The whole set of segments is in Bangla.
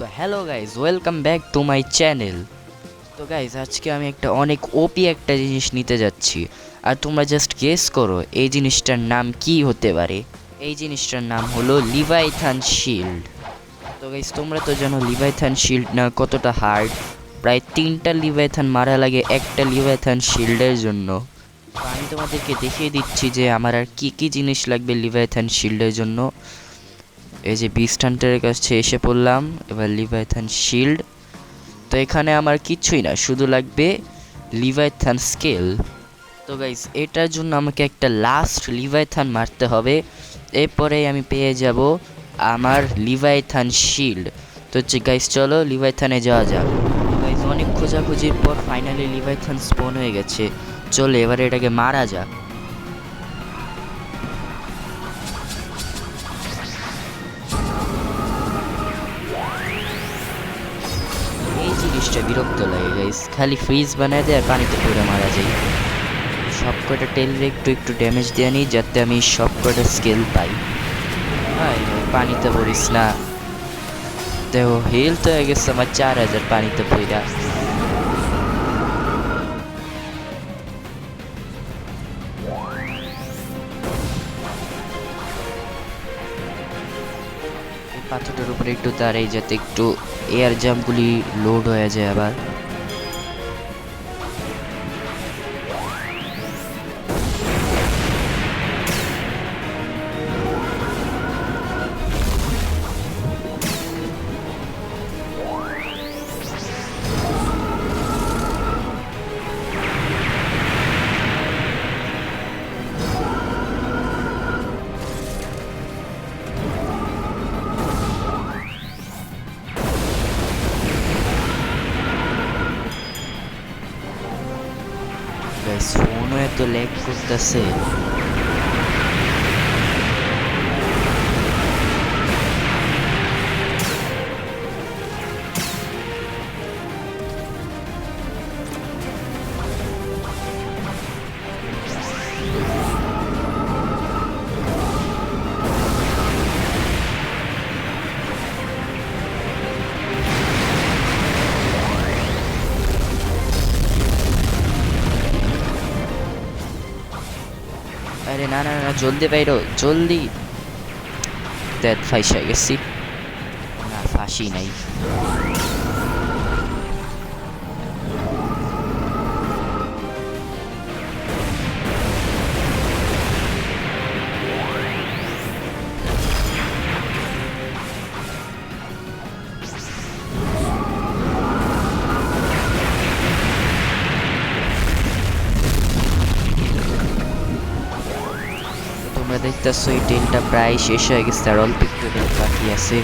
তো hello guys, welcome back to my channel. তো গাইজ, আজকে আমি অনেক ওপি একটা জিনিস নিতে যাচ্ছি। আর তোমরা জাস্ট গেস করো এই জিনিসটার নাম কি হতে পারে। এই জিনিসটার নাম হলো লিভাইথান শিল্ড। তো গাইজ, তোমরা তো জানো লিভাইথান শিল্ড না কতটা হার্ড। প্রায় 3টা লিভাইথান মারা লাগে একটা লিভাইথান শিল্ডের জন্য। তো আমি তোমাদেরকে দেখিয়ে দিচ্ছি যে আমার আর কি কি জিনিস লাগবে লিভাইথান শিল্ডের জন্য। এই যে বিস্ট হান্টারের কাছে এসে পড়লাম, এবার লিভাইথান শিল্ড। তো এখানে আমার কিছুই না, শুধু লাগবে লিভাইথান স্কেল। তো গাইস, এটার জন্য আমাকে একটা লাস্ট লিভাইথান মারতে হবে, এরপরেই আমি পেয়ে যাব আমার লিভাইথান শিল্ড। তো হচ্ছে গাইস, চলো লিভাইথানে যাওয়া যাক। গাইস, অনেক খোঁজাখুঁজির পর ফাইনালি লিভাইথান স্পন হয়ে গেছে। চলো এবারে এটাকে মারা যাক। এই জিনিসটা বিরক্ত লাগে গাইস, খালি ফ্রিজ বানায় দেয় আর পানিতে পড়ে মারা যায়। সব কটা টেলরে একটু একটু ড্যামেজ দেওয়া নিই যাতে আমি সব কটা স্কেল পাই। ভাই পানিতে পড়িস না। দেহ হেল তো হয়ে গেছে আমার 4000 পানিতে পড়া। এই পাথরটার উপরে একটু দাঁড়াই যাতে একটু এয়ার জাম্পগুলি লোড হয়ে যায় আবার। গাইস, ফোনও এত ল্যাগ করতেছে। আরে না না না, জলদি বাইরো জলদি। দেখ ফাইসা গেছি। না, ফাঁসি নাই। তোমরা দেখতেছো এই টেলটা প্রায় শেষ হয়ে গেছে, আর অল্প একটু টেল বাকি আছে।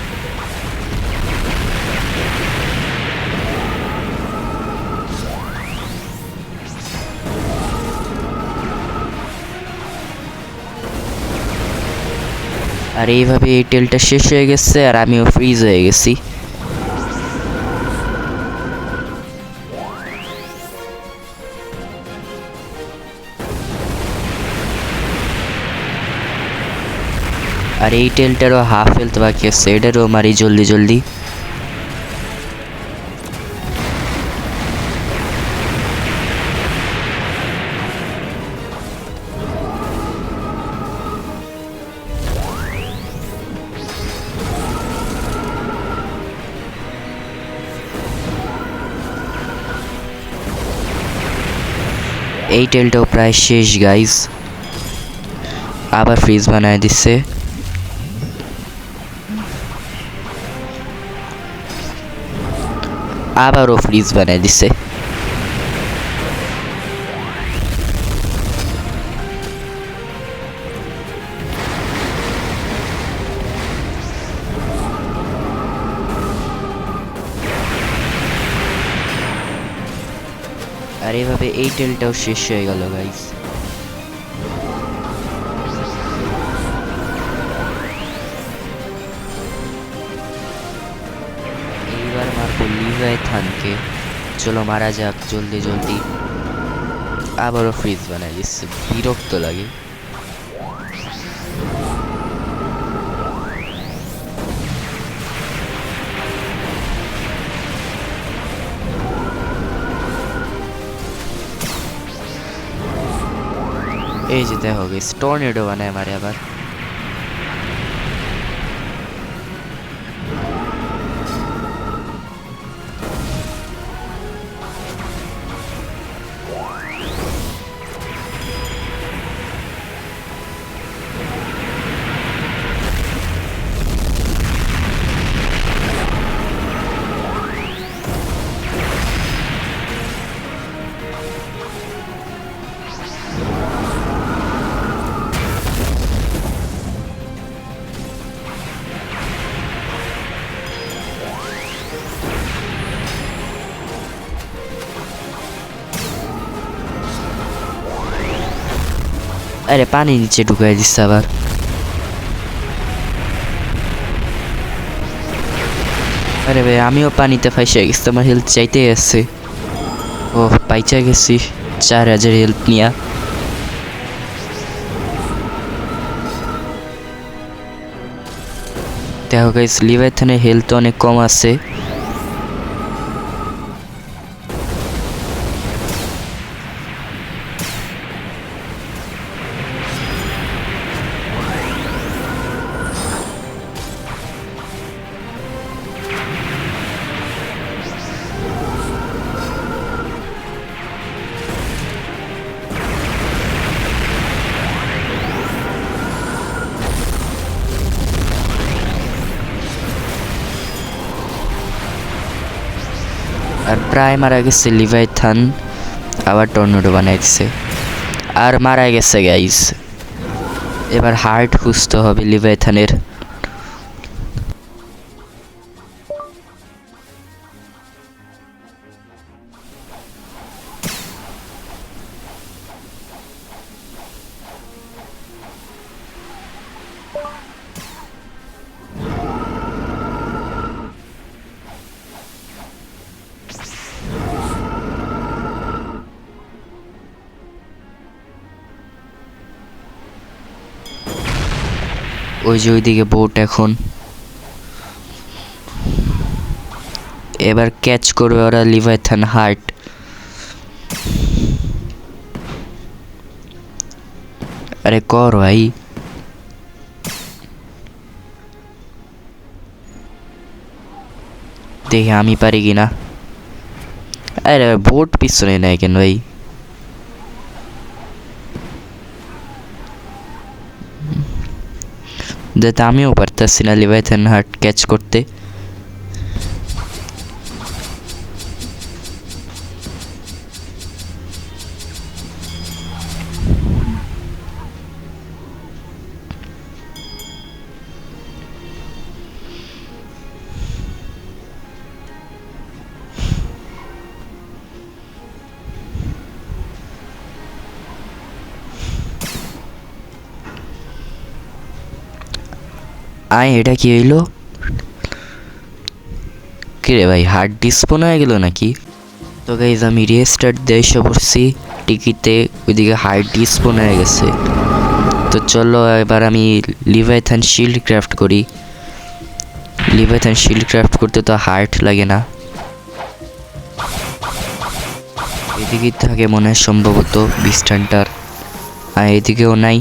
আর এইভাবে এই টেলটা শেষ হয়ে গেছে আর আমিও ফ্রিজ হয়ে গেছি। আর এই টেলটারও হাফ হেলথ বাকি আছে, এটারও মারি জলদি জলদি। এই টেলটাও প্রায় শেষ গাইজ, আবার ফ্রিজ বানায় দিচ্ছে। আবারও ফ্রিজ বানায় দিচ্ছে। আর এভাবে এই টেলটাও শেষ হয়ে গেল গাইজ। এইবার মারবো লিভাইথানকে। চলো মারা যাক জলদি জলদি। আবারও ফ্রিজ বানায় দিচ্ছে, বিরক্ত লাগে। এই যে দেখো গাইস টর্নেডো বানায় মারে আবার। আরে পানি নিচে ঢুকাই দিচ্ছে আবার। আরে ভাই আমিও পানিতে ফাইসে গেছি, আমার হেলথ চাইতে আসছে। ও পাইচা গেছি 4000 হেলথ নিয়া। দেখো গাইস লিভাইথানের হেলথ অনেক কম আছে। আর প্রায় মারা গেছে লিভাইথান, আবার টর্নেডো বানাই দিছে আর মারা গেছে গাইস। এবার হার্ট খুঁজতে হবে লিভাইথানের। ওই যে ওইদিকে বোট এখন, এবার ক্যাচ করবে ওরা লিভাইথান হার্ট। আরে কর ভাই। দেখি আমি পারি কিনা। আরে বোট পিছনে নেয় কেন ভাই? যাতে আমিও পারতেছি না লিভাইথান হার্ট ক্যাচ করতে। আয় এটা কি হইলো? কিরে ভাই হার্ড ডিসপোন হয়ে গেল নাকি? তো গাইজ আমি রিস্টার্ট দিয়ে এসে পড়ছি টিকিতে, ওইদিকে হার্ড ডিসপোন হয়ে গেছে। তো চলো এবার আমি লিভাইথান শিল্ড ক্রাফট করি। লিভাইথান শিল্ড ক্রাফট করতে তো হার্ট লাগে না। এদিকে থাকে মনে হয় সম্ভবত বিস্টানটার, আর এদিকেও নাই।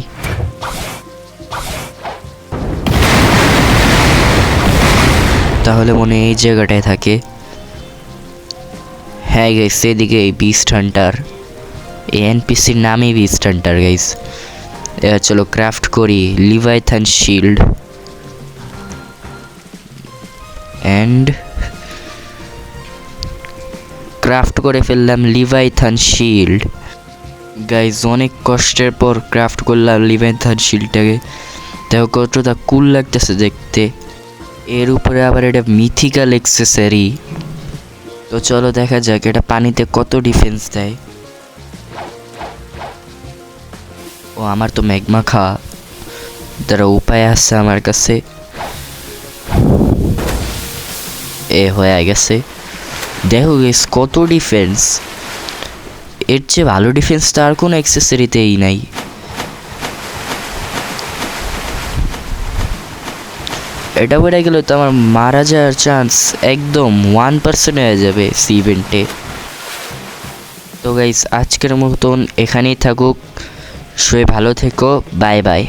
তাহলে মনে হয় এই জায়গাটায় থাকে। হ্যাঁ গাইস এদিকে এই বিস্ট হান্টার, এই এনপিসির নামই বিস্ট হান্টার গাইস। এবার চলো ক্রাফট করি লিভাইথান শিল্ড অ্যান্ড ক্রাফট করে ফেললাম লিভাইথান শিল্ড। গাইস অনেক কষ্টের পর ক্রাফট করলাম লিভাইথান শিল্ডটাকে। দেখো কতটা কুল লাগতেছে দেখতে। এর উপরে আবার এটা মিথিক্যাল অ্যাক্সেসরি। তো চলো দেখা যাক এটা পানিতে কত ডিফেন্স দেয়। ও আমার তো ম্যাগমা খাওয়া, তার উপায় আছে আমার কাছে। এ হয়ে গেছে। দেখো গেস কত ডিফেন্স, এর চেয়ে ভালো ডিফেন্স তো আর কোনো অ্যাক্সেসরিতেই নাই। এটা বেড়ে গেলে তো আমার মারা যাওয়ার চান্স একদম 1% হয়ে যাবে সি ইভেন্টে। তো গাইস আজকের মতন এখানেই থাকুক, সবাই ভালো থেকো, বাই বাই।